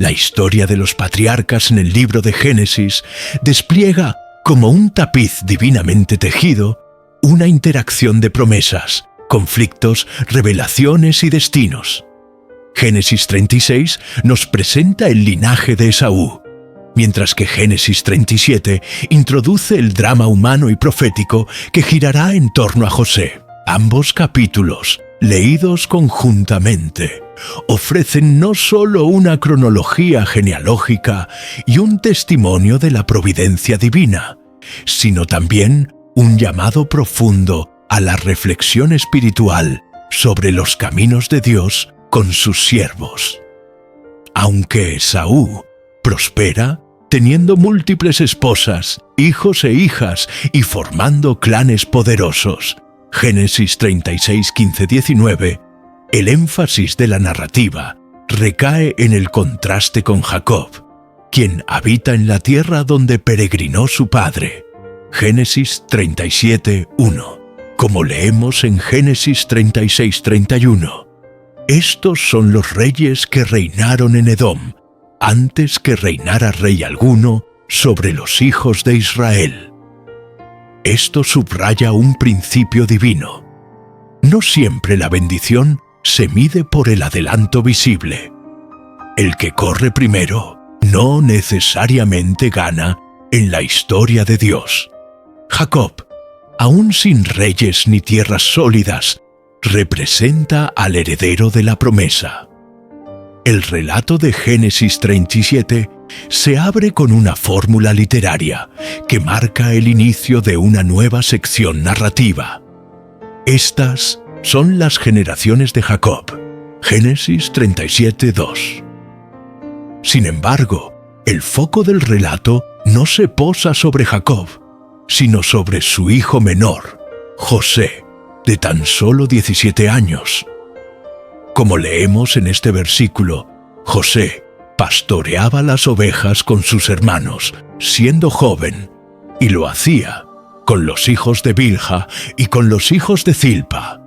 La historia de los patriarcas en el libro de Génesis despliega, como un tapiz divinamente tejido, una interacción de promesas, conflictos, revelaciones y destinos. Génesis 36 nos presenta el linaje de Esaú, mientras que Génesis 37 introduce el drama humano y profético que girará en torno a José. Ambos capítulos, leídos conjuntamente, ofrecen no solo una cronología genealógica y un testimonio de la providencia divina, sino también un llamado profundo a la reflexión espiritual sobre los caminos de Dios con sus siervos. Aunque Esaú prospera, teniendo múltiples esposas, hijos e hijas y formando clanes poderosos, Génesis 36, 15, 19, el énfasis de la narrativa recae en el contraste con Jacob, quien habita en la tierra donde peregrinó su padre. Génesis 37, 1. Como leemos en Génesis 36, 31. Estos son los reyes que reinaron en Edom, antes que reinara rey alguno sobre los hijos de Israel. Esto subraya un principio divino. No siempre la bendición se mide por el adelanto visible. El que corre primero no necesariamente gana en la historia de Dios. Jacob, aún sin reyes ni tierras sólidas, representa al heredero de la promesa. El relato de Génesis 37 se abre con una fórmula literaria que marca el inicio de una nueva sección narrativa. Estas son las generaciones de Jacob. Génesis 37, 2. Sin embargo, el foco del relato no se posa sobre Jacob, sino sobre su hijo menor, José, de tan solo 17 años. Como leemos en este versículo, José pastoreaba las ovejas con sus hermanos, siendo joven, y lo hacía con los hijos de Bilha y con los hijos de Zilpa,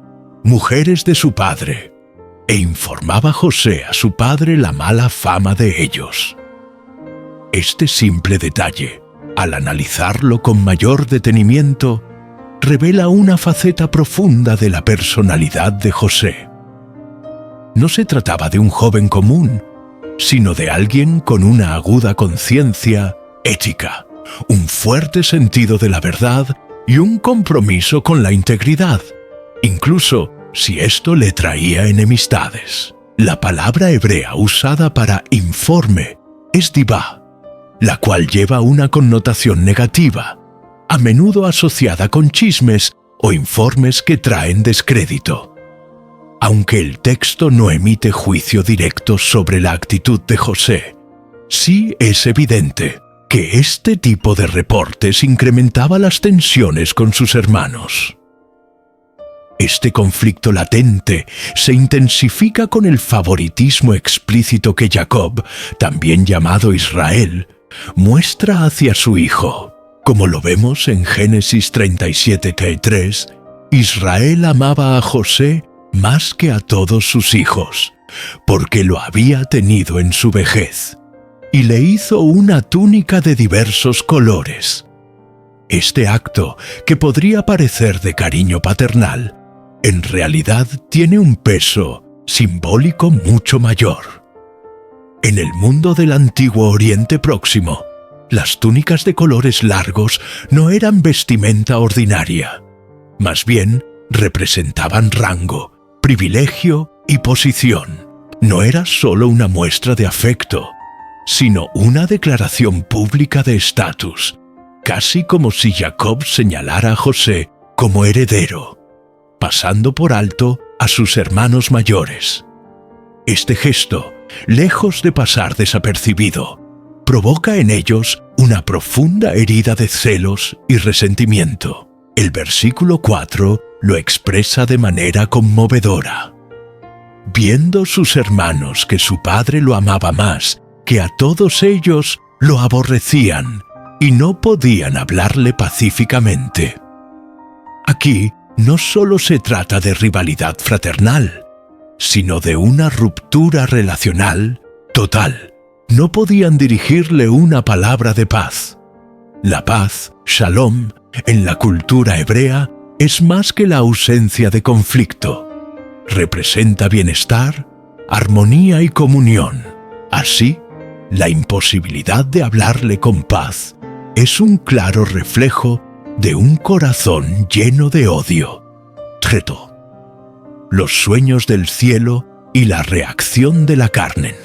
mujeres de su padre, e informaba José a su padre la mala fama de ellos. Este simple detalle, al analizarlo con mayor detenimiento, revela una faceta profunda de la personalidad de José. No se trataba de un joven común, sino de alguien con una aguda conciencia ética, un fuerte sentido de la verdad y un compromiso con la integridad, incluso si esto le traía enemistades. La palabra hebrea usada para informe es divá, la cual lleva una connotación negativa, a menudo asociada con chismes o informes que traen descrédito. Aunque el texto no emite juicio directo sobre la actitud de José, sí es evidente que este tipo de reportes incrementaba las tensiones con sus hermanos. Este conflicto latente se intensifica con el favoritismo explícito que Jacob, también llamado Israel, muestra hacia su hijo. Como lo vemos en Génesis 37:3, Israel amaba a José más que a todos sus hijos, porque lo había tenido en su vejez, y le hizo una túnica de diversos colores. Este acto, que podría parecer de cariño paternal, en realidad tiene un peso simbólico mucho mayor. En el mundo del antiguo Oriente Próximo, las túnicas de colores largos no eran vestimenta ordinaria. Más bien, representaban rango, privilegio y posición. No era solo una muestra de afecto, sino una declaración pública de estatus, casi como si Jacob señalara a José como heredero, pasando por alto a sus hermanos mayores. Este gesto, lejos de pasar desapercibido, provoca en ellos una profunda herida de celos y resentimiento. El versículo 4 lo expresa de manera conmovedora. Viendo sus hermanos que su padre lo amaba más que a todos ellos, lo aborrecían y no podían hablarle pacíficamente. Aquí no solo se trata de rivalidad fraternal, sino de una ruptura relacional total no podían dirigirle una palabra de paz. La paz, shalom, en la cultura hebrea, es más que la ausencia de conflicto. Representa bienestar, armonía y comunión. Así, la imposibilidad de hablarle con paz es un claro reflejo de un corazón lleno de odio. Treto. Los sueños del cielo y la reacción de la carne.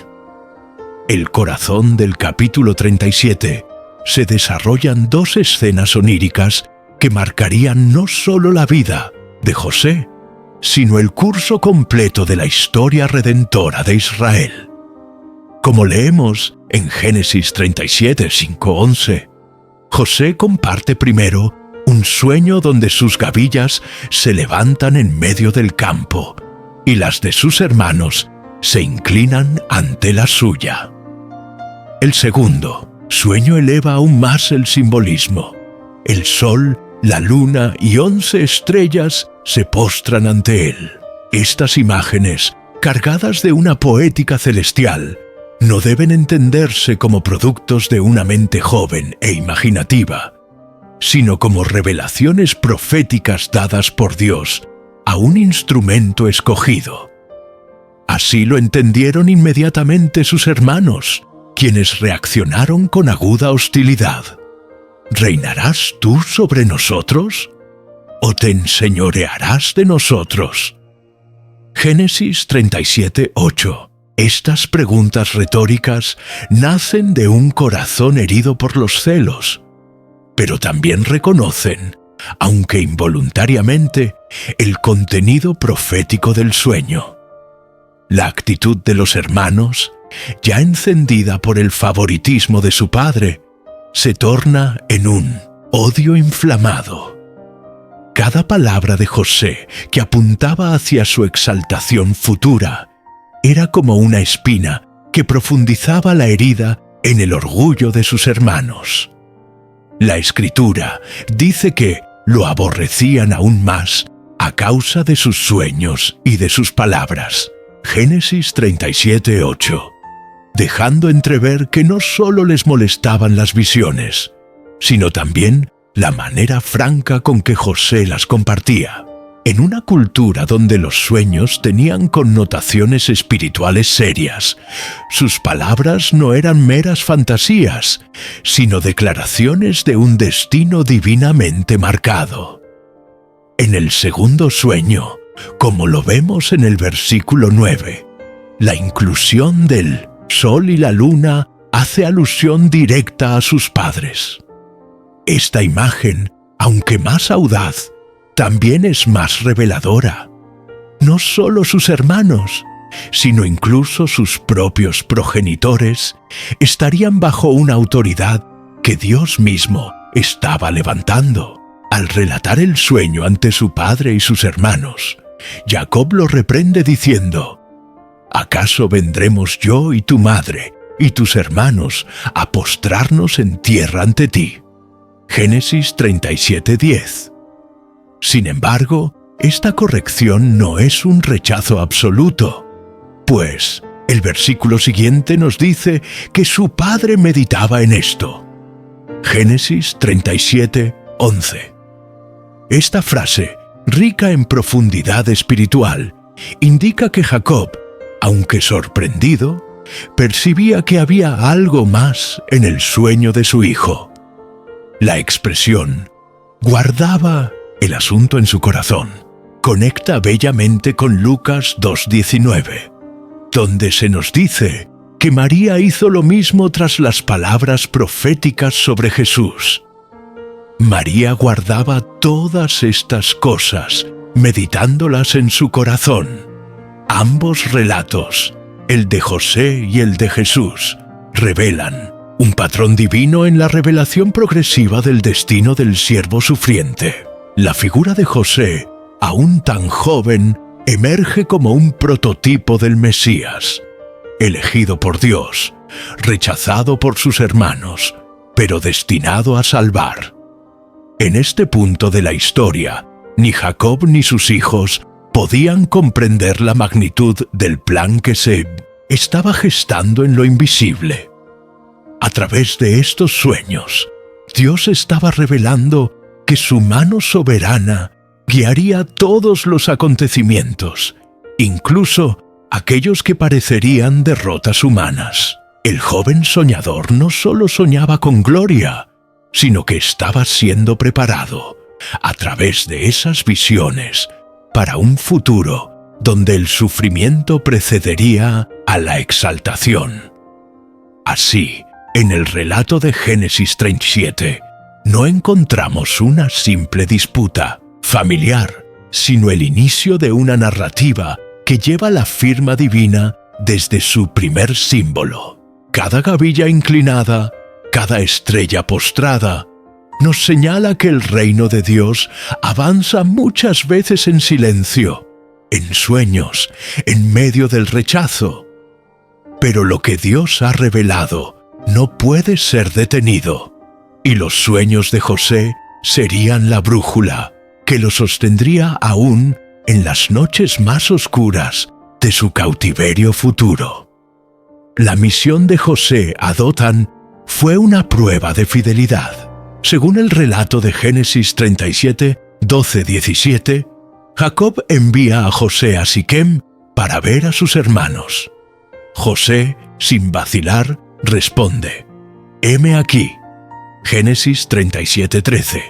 El corazón del capítulo 37 se desarrollan dos escenas oníricas que marcarían no solo la vida de José, sino el curso completo de la historia redentora de Israel. Como leemos en Génesis 37, 5-11, José comparte primero un sueño donde sus gavillas se levantan en medio del campo y las de sus hermanos se inclinan ante la suya. El segundo sueño eleva aún más el simbolismo. El sol, la luna y 11 estrellas se postran ante él. Estas imágenes, cargadas de una poética celestial, no deben entenderse como productos de una mente joven e imaginativa, sino como revelaciones proféticas dadas por Dios a un instrumento escogido. Así lo entendieron inmediatamente sus hermanos, quienes reaccionaron con aguda hostilidad. ¿Reinarás tú sobre nosotros? ¿O te enseñorearás de nosotros? Génesis 37, 8. Estas preguntas retóricas nacen de un corazón herido por los celos, pero también reconocen, aunque involuntariamente, el contenido profético del sueño. La actitud de los hermanos, ya encendida por el favoritismo de su padre, se torna en un odio inflamado. Cada palabra de José que apuntaba hacia su exaltación futura era como una espina que profundizaba la herida en el orgullo de sus hermanos. La Escritura dice que lo aborrecían aún más a causa de sus sueños y de sus palabras. Génesis 37, 8. Dejando entrever que no solo les molestaban las visiones, sino también la manera franca con que José las compartía. En una cultura donde los sueños tenían connotaciones espirituales serias, sus palabras no eran meras fantasías, sino declaraciones de un destino divinamente marcado. En el segundo sueño, como lo vemos en el versículo 9, la inclusión del sol y la luna hace alusión directa a sus padres. Esta imagen, aunque más audaz, también es más reveladora. No solo sus hermanos, sino incluso sus propios progenitores estarían bajo una autoridad que Dios mismo estaba levantando. Al relatar el sueño ante su padre y sus hermanos, Jacob lo reprende diciendo: ¿acaso vendremos yo y tu madre y tus hermanos a postrarnos en tierra ante ti? Génesis 37:10. Sin embargo, esta corrección no es un rechazo absoluto, pues el versículo siguiente nos dice que su padre meditaba en esto. Génesis 37:11. Esta frase, rica en profundidad espiritual, indica que Jacob, aunque sorprendido, percibía que había algo más en el sueño de su hijo. La expresión guardaba el asunto en su corazón conecta bellamente con Lucas 2:19, donde se nos dice que María hizo lo mismo tras las palabras proféticas sobre Jesús. María guardaba todas estas cosas, meditándolas en su corazón. Ambos relatos, el de José y el de Jesús, revelan un patrón divino en la revelación progresiva del destino del siervo sufriente. La figura de José, aún tan joven, emerge como un prototipo del Mesías, elegido por Dios, rechazado por sus hermanos, pero destinado a salvar. En este punto de la historia, ni Jacob ni sus hijos podían comprender la magnitud del plan que se estaba gestando en lo invisible. A través de estos sueños, Dios estaba revelando que su mano soberana guiaría todos los acontecimientos, incluso aquellos que parecerían derrotas humanas. El joven soñador no solo soñaba con gloria, sino que estaba siendo preparado, a través de esas visiones, para un futuro donde el sufrimiento precedería a la exaltación. Así, en el relato de Génesis 37, no encontramos una simple disputa familiar, sino el inicio de una narrativa que lleva la firma divina desde su primer símbolo. Cada gavilla inclinada, cada estrella postrada, nos señala que el reino de Dios avanza muchas veces en silencio, en sueños, en medio del rechazo. Pero lo que Dios ha revelado no puede ser detenido, y los sueños de José serían la brújula que lo sostendría aún en las noches más oscuras de su cautiverio futuro. La misión de José a Dotán fue una prueba de fidelidad. Según el relato de Génesis 37, 12-17, Jacob envía a José a Siquem para ver a sus hermanos. José, sin vacilar, responde: «Heme aquí». Génesis 37:13.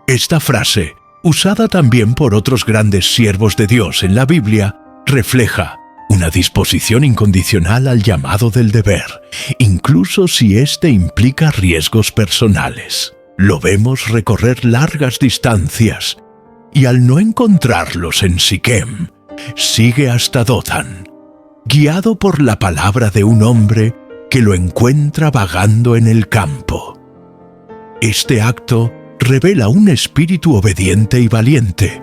Esta frase, usada también por otros grandes siervos de Dios en la Biblia, refleja una disposición incondicional al llamado del deber, incluso si éste implica riesgos personales. Lo vemos recorrer largas distancias y al no encontrarlos en Siquem, sigue hasta Dotán, guiado por la palabra de un hombre que lo encuentra vagando en el campo. Este acto revela un espíritu obediente y valiente,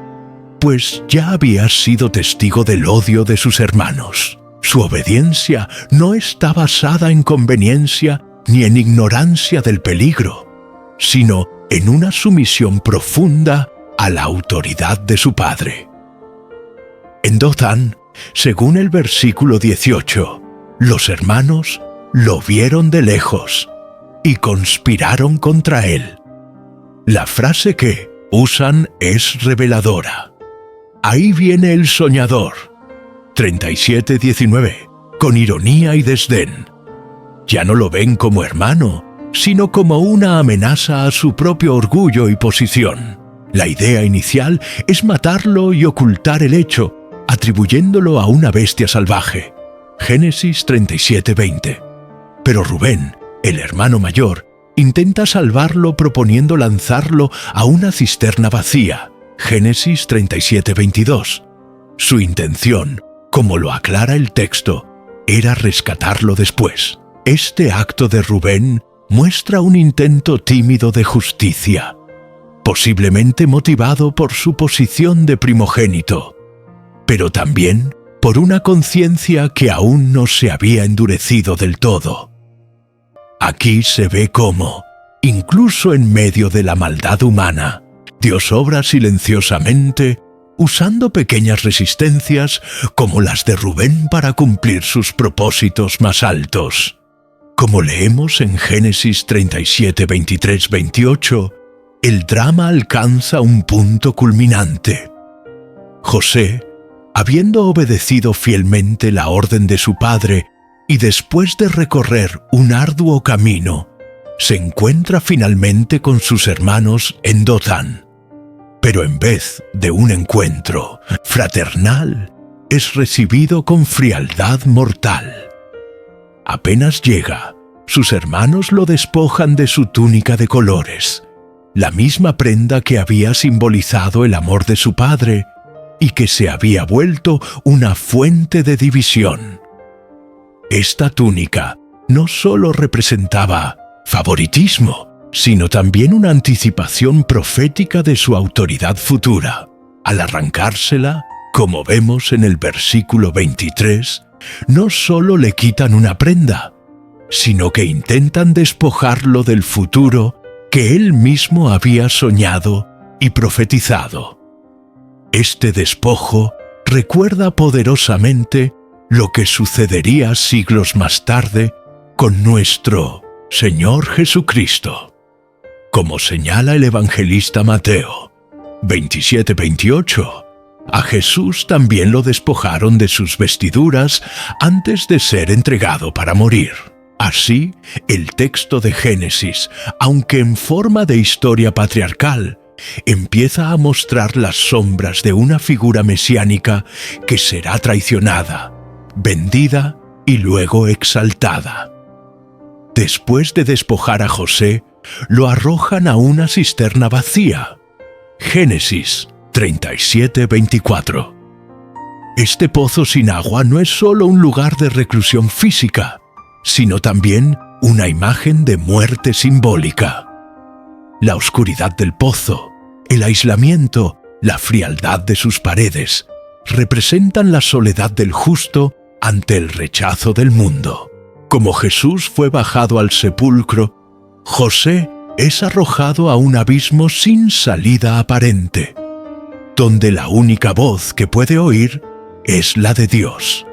pues ya había sido testigo del odio de sus hermanos. Su obediencia no está basada en conveniencia ni en ignorancia del peligro, sino en una sumisión profunda a la autoridad de su padre. En Dotán, según el versículo 18, los hermanos lo vieron de lejos y conspiraron contra él. La frase que usan es reveladora. Ahí viene el soñador, 37:19, con ironía y desdén. Ya no lo ven como hermano, sino como una amenaza a su propio orgullo y posición. La idea inicial es matarlo y ocultar el hecho, atribuyéndolo a una bestia salvaje. Génesis 37:20. Pero Rubén, el hermano mayor, intenta salvarlo proponiendo lanzarlo a una cisterna vacía. Génesis 37:22. Su intención, como lo aclara el texto, era rescatarlo después. Este acto de Rubén muestra un intento tímido de justicia, posiblemente motivado por su posición de primogénito, pero también por una conciencia que aún no se había endurecido del todo. Aquí se ve cómo, incluso en medio de la maldad humana, Dios obra silenciosamente, usando pequeñas resistencias como las de Rubén para cumplir sus propósitos más altos. Como leemos en Génesis 37, 23, 28, el drama alcanza un punto culminante. José, habiendo obedecido fielmente la orden de su padre y después de recorrer un arduo camino, se encuentra finalmente con sus hermanos en Dotán. Pero en vez de un encuentro fraternal, es recibido con frialdad mortal. Apenas llega, sus hermanos lo despojan de su túnica de colores, la misma prenda que había simbolizado el amor de su padre y que se había vuelto una fuente de división. Esta túnica no solo representaba favoritismo, sino también una anticipación profética de su autoridad futura. Al arrancársela, como vemos en el versículo 23, no solo le quitan una prenda, sino que intentan despojarlo del futuro que él mismo había soñado y profetizado. Este despojo recuerda poderosamente lo que sucedería siglos más tarde con nuestro Señor Jesucristo. Como señala el evangelista Mateo 27-28, a Jesús también lo despojaron de sus vestiduras antes de ser entregado para morir. Así, el texto de Génesis, aunque en forma de historia patriarcal, empieza a mostrar las sombras de una figura mesiánica que será traicionada, vendida y luego exaltada. Después de despojar a José, lo arrojan a una cisterna vacía. Génesis 37-24. Este pozo sin agua no es solo un lugar de reclusión física, sino también una imagen de muerte simbólica. La oscuridad del pozo, el aislamiento, la frialdad de sus paredes, representan la soledad del justo ante el rechazo del mundo. Como Jesús fue bajado al sepulcro, José es arrojado a un abismo sin salida aparente, donde la única voz que puede oír es la de Dios.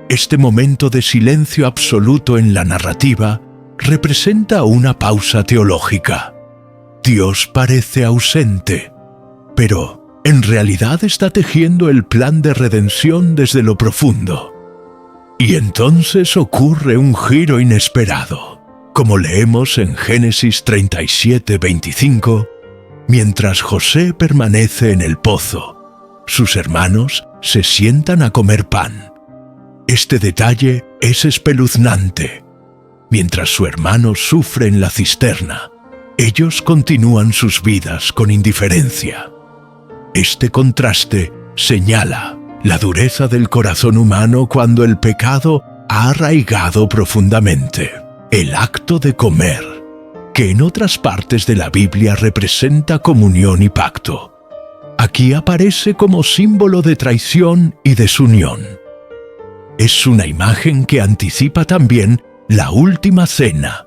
Este momento de silencio absoluto en la narrativa representa una pausa teológica. Dios parece ausente, pero en realidad está tejiendo el plan de redención desde lo profundo. Y entonces ocurre un giro inesperado, como leemos en Génesis 37-25, mientras José permanece en el pozo, sus hermanos se sientan a comer pan. Este detalle es espeluznante. Mientras su hermano sufre en la cisterna, ellos continúan sus vidas con indiferencia. Este contraste señala la dureza del corazón humano cuando el pecado ha arraigado profundamente. El acto de comer, que en otras partes de la Biblia representa comunión y pacto, aquí aparece como símbolo de traición y desunión. Es una imagen que anticipa también la última cena,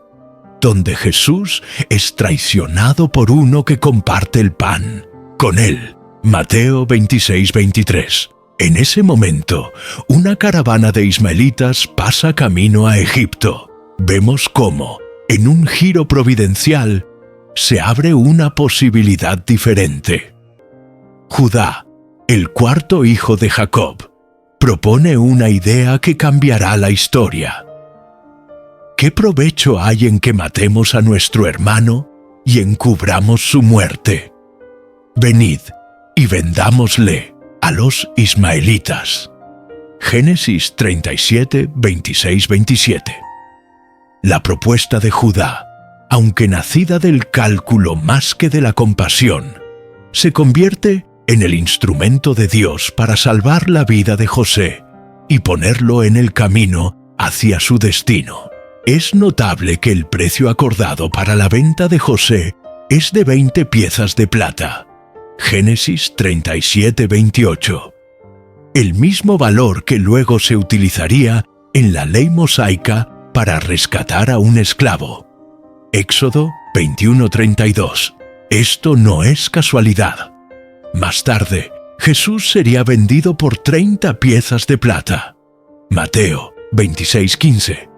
donde Jesús es traicionado por uno que comparte el pan con él. Mateo 26-23. En ese momento, una caravana de ismaelitas pasa camino a Egipto. Vemos cómo, en un giro providencial, se abre una posibilidad diferente. Judá, el cuarto hijo de Jacob, propone una idea que cambiará la historia. ¿Qué provecho hay en que matemos a nuestro hermano y encubramos su muerte? Venid y vendámosle a los ismaelitas. Génesis 37, 26-27. La propuesta de Judá, aunque nacida del cálculo más que de la compasión, se convierte en el instrumento de Dios para salvar la vida de José y ponerlo en el camino hacia su destino. Es notable que el precio acordado para la venta de José es de 20 piezas de plata. Génesis 37-28. El mismo valor que luego se utilizaría en la ley mosaica para rescatar a un esclavo. Éxodo 21-32. Esto no es casualidad. Más tarde, Jesús sería vendido por 30 piezas de plata. Mateo 26-15.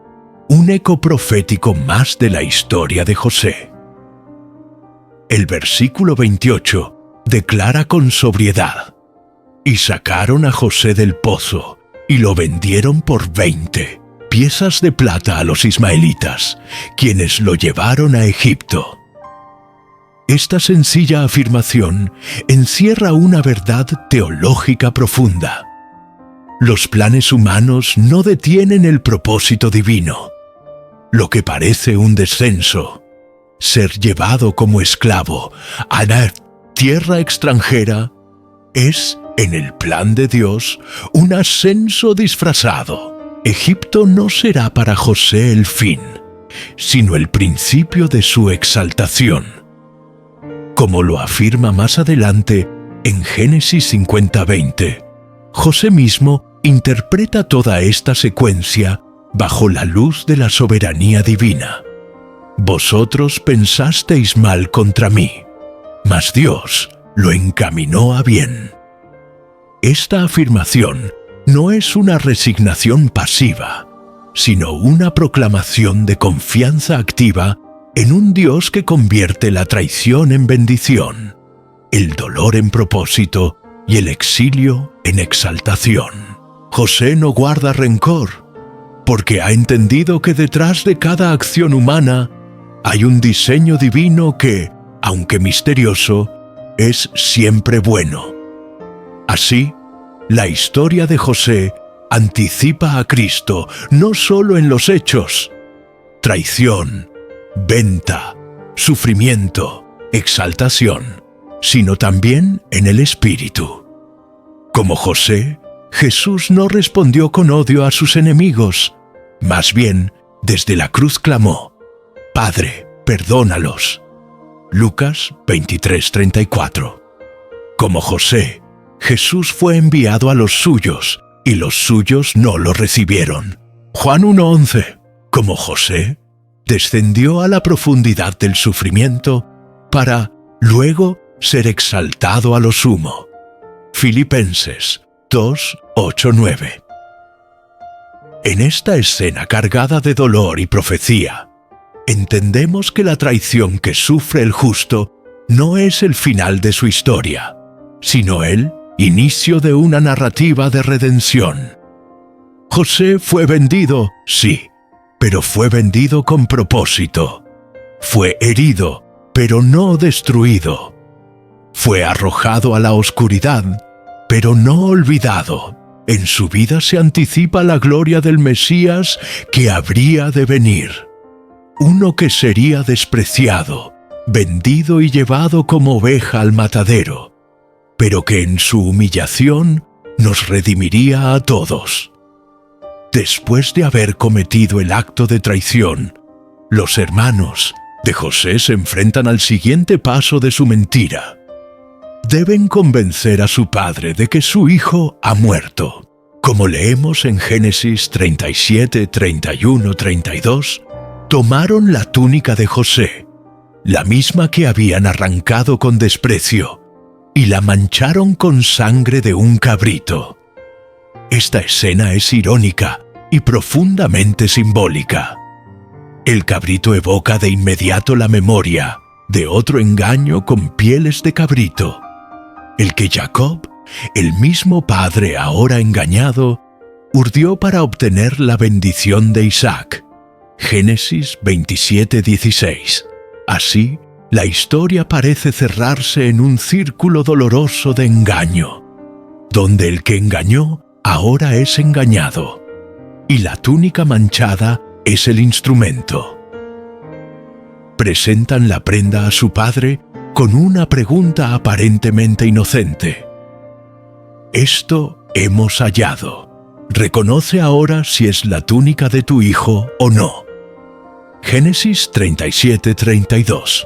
Un eco profético más de la historia de José. El versículo 28 declara con sobriedad: y sacaron a José del pozo, y lo vendieron por 20 piezas de plata a los ismaelitas, quienes lo llevaron a Egipto. Esta sencilla afirmación encierra una verdad teológica profunda. Los planes humanos no detienen el propósito divino. Lo que parece un descenso, ser llevado como esclavo a la tierra extranjera, es, en el plan de Dios, un ascenso disfrazado. Egipto no será para José el fin, sino el principio de su exaltación. Como lo afirma más adelante en Génesis 50-20, José mismo interpreta toda esta secuencia bajo la luz de la soberanía divina. Vosotros pensasteis mal contra mí, mas Dios lo encaminó a bien. Esta afirmación no es una resignación pasiva, sino una proclamación de confianza activa en un Dios que convierte la traición en bendición, el dolor en propósito y el exilio en exaltación. José no guarda rencor, porque ha entendido que detrás de cada acción humana hay un diseño divino que, aunque misterioso, es siempre bueno. Así, la historia de José anticipa a Cristo no solo en los hechos: traición, venta, sufrimiento, exaltación, sino también en el espíritu. Como José, Jesús no respondió con odio a sus enemigos, más bien, desde la cruz clamó: Padre, perdónalos. Lucas 23:34. Como José, Jesús fue enviado a los suyos, y los suyos no lo recibieron. Juan 1:11. Como José, descendió a la profundidad del sufrimiento para, luego, ser exaltado a lo sumo. Filipenses 2:8-9. En esta escena cargada de dolor y profecía, entendemos que la traición que sufre el justo no es el final de su historia, sino el inicio de una narrativa de redención. José fue vendido, sí, pero fue vendido con propósito. Fue herido, pero no destruido. Fue arrojado a la oscuridad, pero no olvidado. En su vida se anticipa la gloria del Mesías que habría de venir. Uno que sería despreciado, vendido y llevado como oveja al matadero, pero que en su humillación nos redimiría a todos. Después de haber cometido el acto de traición, los hermanos de José se enfrentan al siguiente paso de su mentira. Deben convencer a su padre de que su hijo ha muerto. Como leemos en Génesis 37, 31, 32, tomaron la túnica de José, la misma que habían arrancado con desprecio, y la mancharon con sangre de un cabrito. Esta escena es irónica y profundamente simbólica. El cabrito evoca de inmediato la memoria de otro engaño con pieles de cabrito, el que Jacob, el mismo padre ahora engañado, urdió para obtener la bendición de Isaac. Génesis 27:16. Así, la historia parece cerrarse en un círculo doloroso de engaño, donde el que engañó ahora es engañado, y la túnica manchada es el instrumento. Presentan la prenda a su padre con una pregunta aparentemente inocente. Esto hemos hallado. Reconoce ahora si es la túnica de tu hijo o no. Génesis 37:32.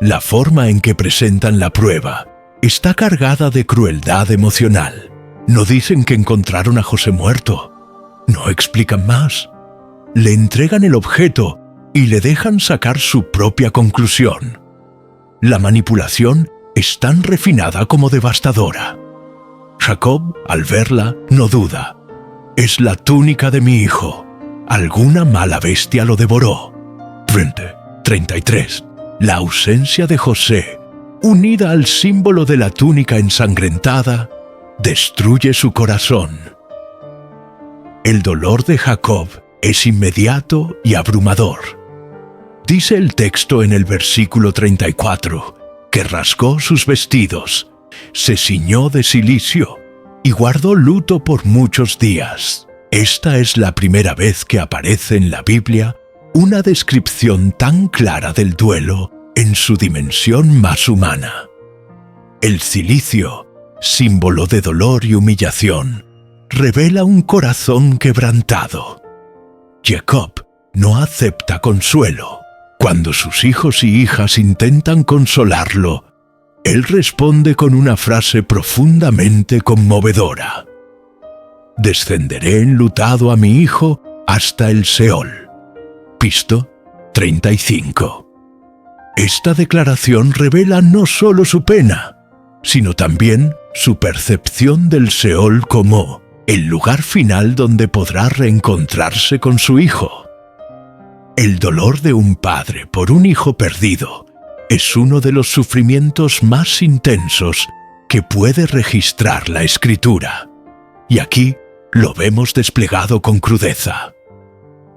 La forma en que presentan la prueba está cargada de crueldad emocional. No dicen que encontraron a José muerto. No explican más. Le entregan el objeto y le dejan sacar su propia conclusión. La manipulación es tan refinada como devastadora. Jacob, al verla, no duda. Es la túnica de mi hijo. Alguna mala bestia lo devoró. 33. La ausencia de José, unida al símbolo de la túnica ensangrentada, destruye su corazón. El dolor de Jacob es inmediato y abrumador. Dice el texto en el versículo 34, que rasgó sus vestidos, se ciñó de cilicio y guardó luto por muchos días. Esta es la primera vez que aparece en la Biblia una descripción tan clara del duelo en su dimensión más humana. El cilicio, símbolo de dolor y humillación, revela un corazón quebrantado. Jacob no acepta consuelo. Cuando sus hijos y hijas intentan consolarlo, él responde con una frase profundamente conmovedora. Descenderé enlutado a mi hijo hasta el Seol. Pisto 35. Esta declaración revela no solo su pena, sino también su percepción del Seol como el lugar final donde podrá reencontrarse con su hijo. El dolor de un padre por un hijo perdido es uno de los sufrimientos más intensos que puede registrar la Escritura, y aquí lo vemos desplegado con crudeza.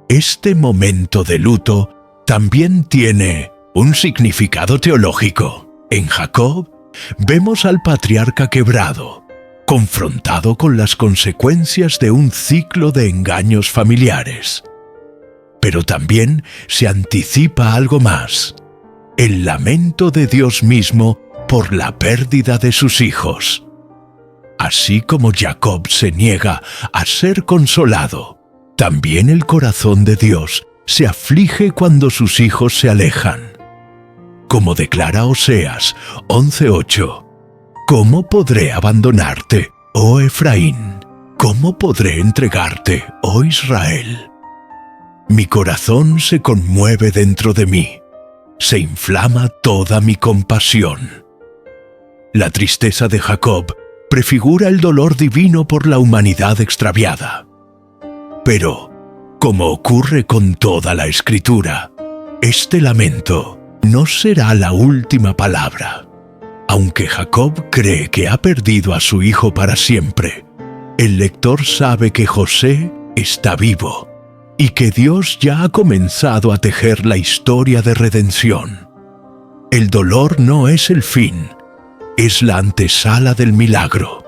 Este momento de luto también tiene un significado teológico. En Jacob vemos al patriarca quebrado, confrontado con las consecuencias de un ciclo de engaños familiares. Pero también se anticipa algo más: el lamento de Dios mismo por la pérdida de sus hijos. Así como Jacob se niega a ser consolado, también el corazón de Dios se aflige cuando sus hijos se alejan. Como declara Oseas 11:8, ¿cómo podré abandonarte, oh Efraín? ¿Cómo podré entregarte, oh Israel? Mi corazón se conmueve dentro de mí, se inflama toda mi compasión. La tristeza de Jacob prefigura el dolor divino por la humanidad extraviada. Pero, como ocurre con toda la Escritura, este lamento no será la última palabra. Aunque Jacob cree que ha perdido a su hijo para siempre, el lector sabe que José está vivo y que Dios ya ha comenzado a tejer la historia de redención. El dolor no es el fin, es la antesala del milagro.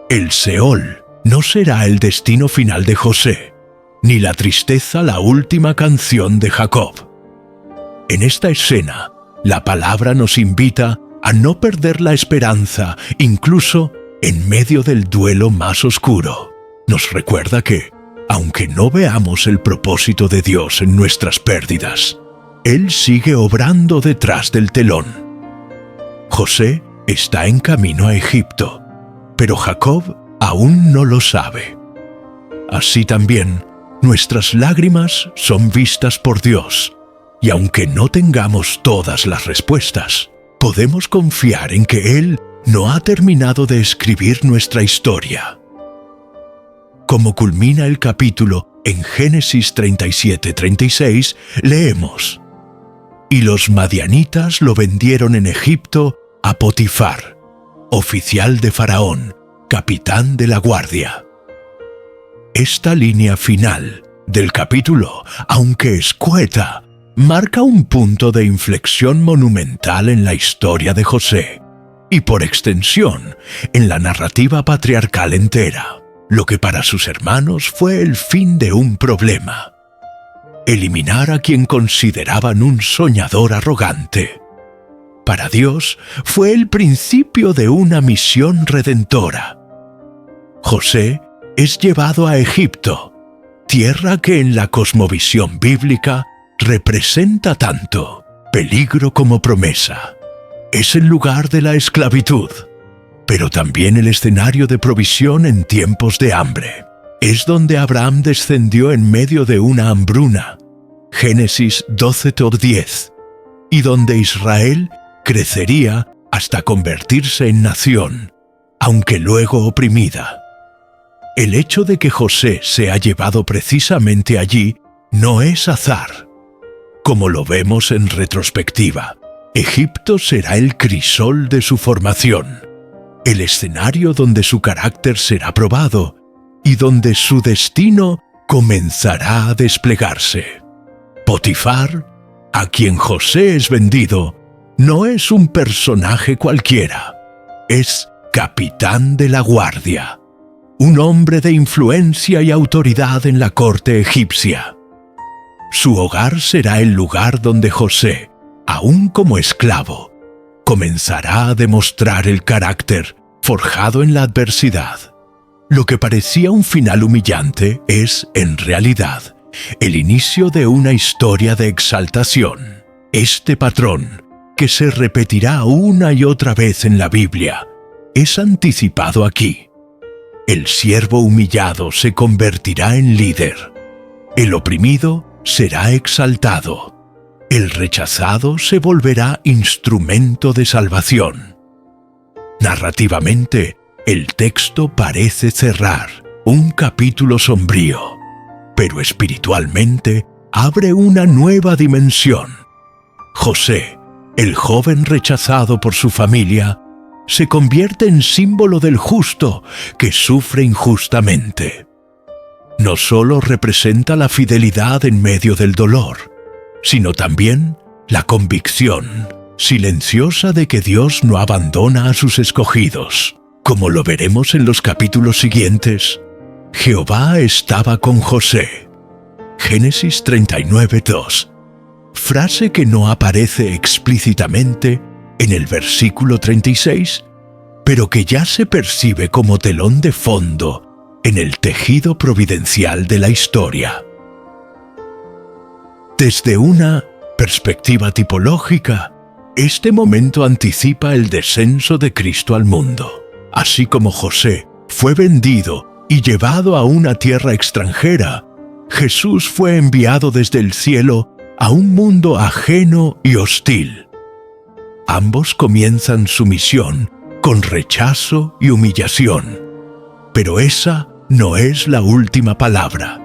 El Seol no será el destino final de José, ni la tristeza la última canción de Jacob. En esta escena, la palabra nos invita a no perder la esperanza, incluso en medio del duelo más oscuro. Nos recuerda que, aunque no veamos el propósito de Dios en nuestras pérdidas, Él sigue obrando detrás del telón. José está en camino a Egipto, pero Jacob aún no lo sabe. Así también, nuestras lágrimas son vistas por Dios, y aunque no tengamos todas las respuestas, podemos confiar en que Él no ha terminado de escribir nuestra historia. Como culmina el capítulo en Génesis 37-36, leemos: Y los madianitas lo vendieron en Egipto a Potifar, oficial de Faraón, capitán de la guardia. Esta línea final del capítulo, aunque escueta, marca un punto de inflexión monumental en la historia de José, y por extensión, en la narrativa patriarcal entera, lo que para sus hermanos fue el fin de un problema: eliminar a quien consideraban un soñador arrogante. Para Dios fue el principio de una misión redentora. José es llevado a Egipto, tierra que en la cosmovisión bíblica representa tanto peligro como promesa. Es el lugar de la esclavitud, pero también el escenario de provisión en tiempos de hambre. Es donde Abraham descendió en medio de una hambruna, Génesis 12:10, y donde Israel crecería hasta convertirse en nación, aunque luego oprimida. El hecho de que José sea llevado precisamente allí no es azar. Como lo vemos en retrospectiva, Egipto será el crisol de su formación, el escenario donde su carácter será probado y donde su destino comenzará a desplegarse. Potifar, a quien José es vendido, no es un personaje cualquiera, es capitán de la guardia, un hombre de influencia y autoridad en la corte egipcia. Su hogar será el lugar donde José, aún como esclavo, comenzará a demostrar el carácter forjado en la adversidad. Lo que parecía un final humillante es, en realidad, el inicio de una historia de exaltación. Este patrón, que se repetirá una y otra vez en la Biblia, es anticipado aquí. El siervo humillado se convertirá en líder. El oprimido será exaltado. El rechazado se volverá instrumento de salvación. Narrativamente, el texto parece cerrar, un capítulo sombrío, pero espiritualmente abre una nueva dimensión. José, el joven rechazado por su familia, se convierte en símbolo del justo que sufre injustamente. No solo representa la fidelidad en medio del dolor, sino también la convicción silenciosa de que Dios no abandona a sus escogidos. Como lo veremos en los capítulos siguientes, Jehová estaba con José. Génesis 39:2, frase que no aparece explícitamente en el versículo 36, pero que ya se percibe como telón de fondo en el tejido providencial de la historia. Desde una perspectiva tipológica, este momento anticipa el descenso de Cristo al mundo. Así como José fue vendido y llevado a una tierra extranjera, Jesús fue enviado desde el cielo a un mundo ajeno y hostil. Ambos comienzan su misión con rechazo y humillación, pero esa no es la última palabra.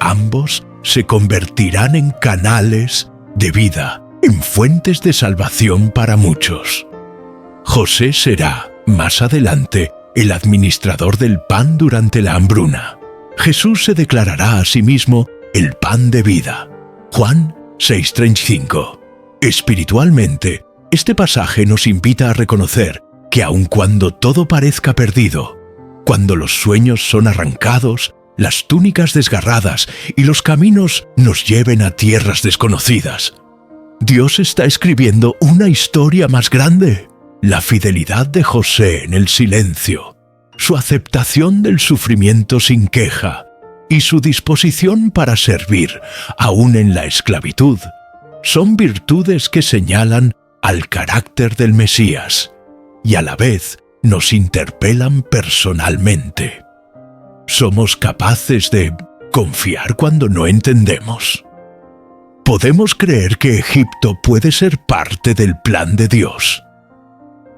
Ambos se convertirán en canales de vida, en fuentes de salvación para muchos. José será, más adelante, el administrador del pan durante la hambruna. Jesús se declarará a sí mismo el pan de vida. Juan 6:35. Espiritualmente, este pasaje nos invita a reconocer que aun cuando todo parezca perdido, cuando los sueños son arrancados, las túnicas desgarradas y los caminos nos lleven a tierras desconocidas, Dios está escribiendo una historia más grande. La fidelidad de José en el silencio, su aceptación del sufrimiento sin queja y su disposición para servir, aún en la esclavitud, son virtudes que señalan al carácter del Mesías y a la vez nos interpelan personalmente. ¿Somos capaces de confiar cuando no entendemos? ¿Podemos creer que Egipto puede ser parte del plan de Dios?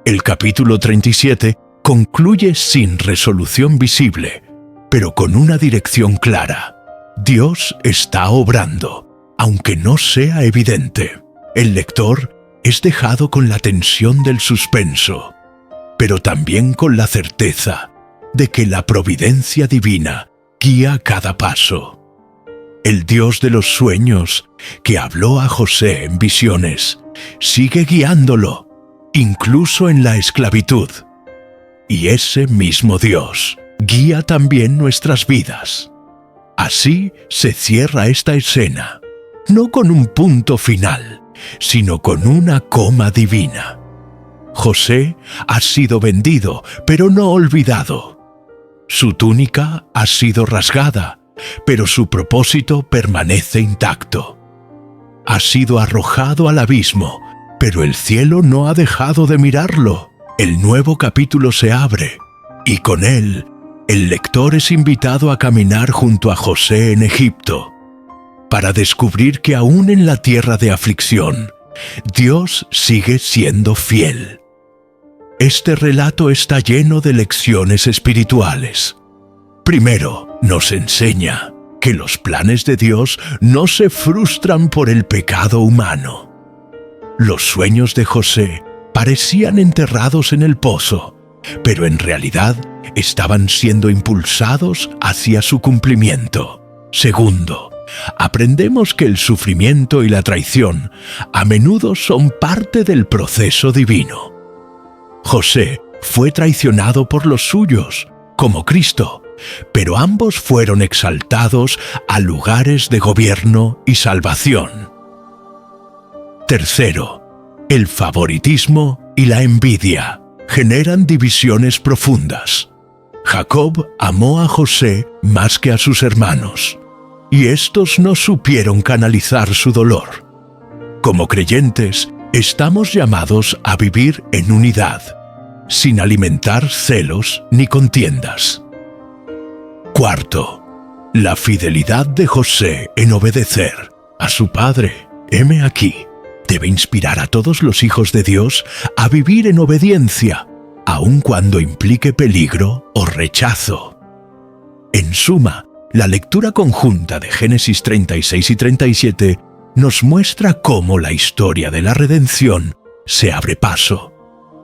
El capítulo 37 concluye sin resolución visible, pero con una dirección clara. Dios está obrando, aunque no sea evidente. El lector es dejado con la tensión del suspenso, pero también con la certeza de que la providencia divina guía cada paso. El Dios de los sueños, que habló a José en visiones, sigue guiándolo, incluso en la esclavitud. Y ese mismo Dios guía también nuestras vidas. Así se cierra esta escena, no con un punto final, sino con una coma divina. José ha sido vendido, pero no olvidado. Su túnica ha sido rasgada, pero su propósito permanece intacto. Ha sido arrojado al abismo, pero el cielo no ha dejado de mirarlo. El nuevo capítulo se abre, y con él, el lector es invitado a caminar junto a José en Egipto, para descubrir que aún en la tierra de aflicción, Dios sigue siendo fiel. Este relato está lleno de lecciones espirituales. Primero, nos enseña que los planes de Dios no se frustran por el pecado humano. Los sueños de José parecían enterrados en el pozo, pero en realidad estaban siendo impulsados hacia su cumplimiento. Segundo, aprendemos que el sufrimiento y la traición a menudo son parte del proceso divino. José fue traicionado por los suyos, como Cristo, pero ambos fueron exaltados a lugares de gobierno y salvación. Tercero, el favoritismo y la envidia generan divisiones profundas. Jacob amó a José más que a sus hermanos, y estos no supieron canalizar su dolor. Como creyentes, estamos llamados a vivir en unidad, sin alimentar celos ni contiendas. Cuarto, la fidelidad de José en obedecer a su padre, heme aquí, debe inspirar a todos los hijos de Dios a vivir en obediencia, aun cuando implique peligro o rechazo. En suma, la lectura conjunta de Génesis 36 y 37 nos muestra cómo la historia de la redención se abre paso,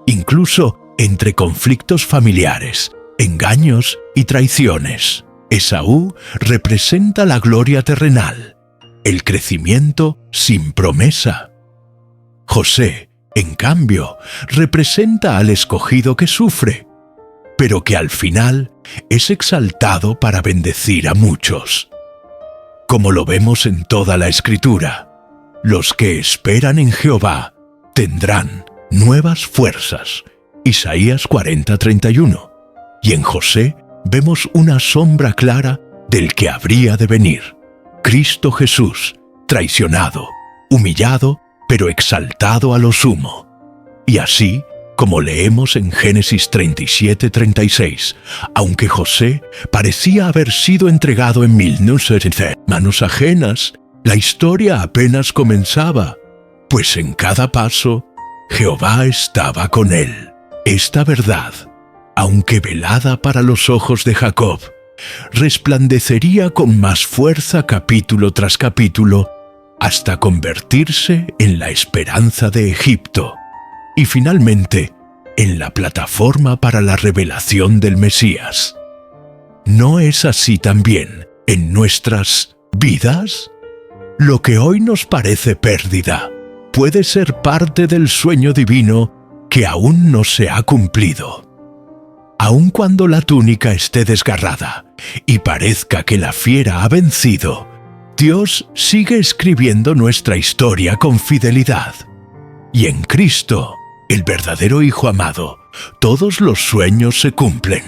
incluso entre conflictos familiares, engaños y traiciones. Esaú representa la gloria terrenal, el crecimiento sin promesa. José, en cambio, representa al escogido que sufre, pero que al final es exaltado para bendecir a muchos. Como lo vemos en toda la Escritura, los que esperan en Jehová tendrán nuevas fuerzas. Isaías 40:31. Y en José vemos una sombra clara del que habría de venir, Cristo Jesús, traicionado, humillado, pero exaltado a lo sumo. Y así, como leemos en Génesis 37:36, aunque José parecía haber sido entregado en manos ajenas, la historia apenas comenzaba, pues en cada paso Jehová estaba con él. Esta verdad, aunque velada para los ojos de Jacob, resplandecería con más fuerza capítulo tras capítulo hasta convertirse en la esperanza de Egipto y finalmente en la plataforma para la revelación del Mesías. ¿No es así también en nuestras vidas? Lo que hoy nos parece pérdida puede ser parte del sueño divino que aún no se ha cumplido. Aun cuando la túnica esté desgarrada y parezca que la fiera ha vencido, Dios sigue escribiendo nuestra historia con fidelidad. Y en Cristo, el verdadero Hijo amado, todos los sueños se cumplen.